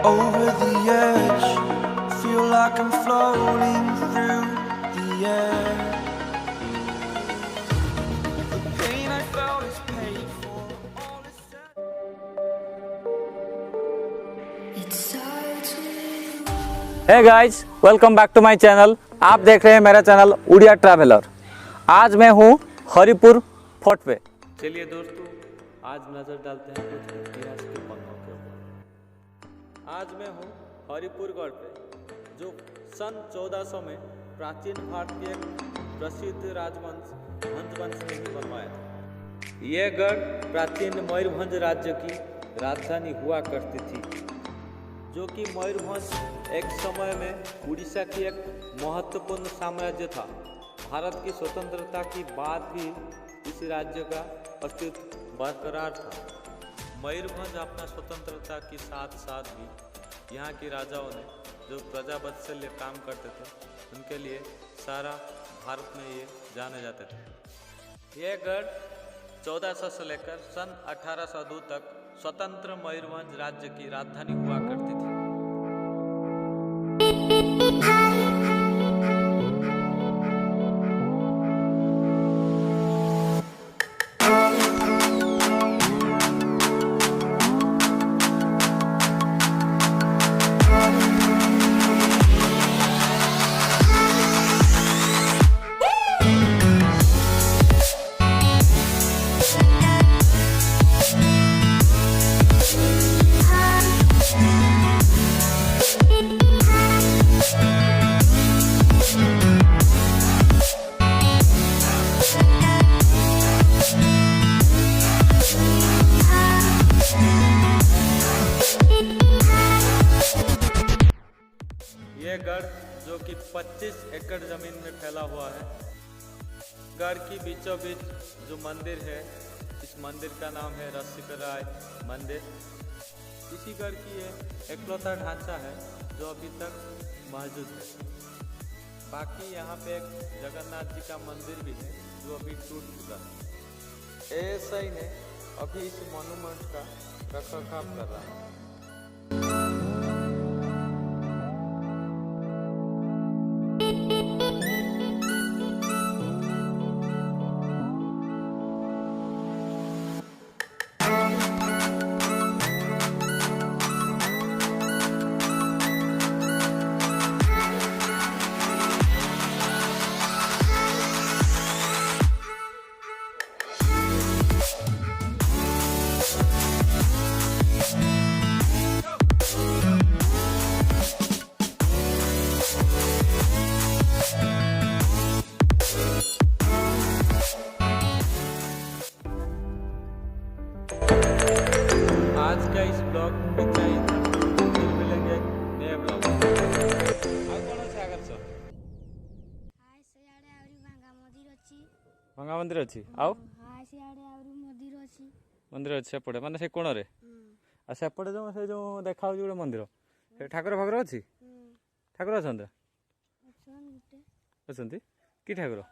over the edge. Feel like I'm floating through the air. The pain I felt is paid for. All is said. Hey guys, welcome back to my channel. आप देख रहे हैं मेरा channel Odia traveller. आज मैं हूं Haripur fort पे। चलिए दोस्तों, आज नजर डालते हैं कुछ इतिहास के पन्नों के ऊपर। आज मैं हूं हरिपुर गढ़ पे, जो सन 1400 में प्राचीन भारतीय प्रसिद्ध राजवंश भंजवंश ने ही बनवाया था। यह गढ़ प्राचीन मयूरभंज राज्य की राजधानी हुआ करती थी, जो कि मयूरभंज एक समय में उड़ीसा की एक महत्वपूर्ण साम्राज्य था। भारत की स्वतंत्रता के बाद भी इस राज्य का अस्तित्व बरकरार था। मयूरभंज अपना स्वतंत्रता के साथ साथ भी यहाँ के राजाओं ने जो प्रजावत्सल्य काम करते थे, उनके लिए सारा भारत में ये जाने जाते थे। यह गढ़ 1400 से लेकर सन 1802 तक स्वतंत्र मयूरभंज राज्य की राजधानी हुआ करती थी। यह गढ़ जो कि 25 एकड़ जमीन में फैला हुआ है। गढ़ की बीचों बीच जो मंदिर है, इस मंदिर का नाम है रसिकराय मंदिर। इसी गढ़ की ये एकलौता ढांचा है जो अभी तक मौजूद है। बाकी यहाँ पे एक जगन्नाथ जी का मंदिर भी है जो अभी टूट चुका है। एएसआई ने अभी इस मॉन्यूमेंट का रखरखाव कर रहा है। आज का इस ब्लॉग इतना ही। फिर मिलेंगे नए ब्लॉग। और कौन से आगर सर? हाय सियाड़े आउरी भांगा मंदिर अछि। भांगा मंदिर अछि। आउ हाय सियाड़े आउरी मंदिर अछि। मंदिर अछि सेपटे, माने से कोण रे? आ सेपटे जो से जो देखा होय गुटे मंदिर, से ठाकुर फाकुर अछि? ठाकुर अछंत? अछन गुटे। अछंती? की ठाकुर?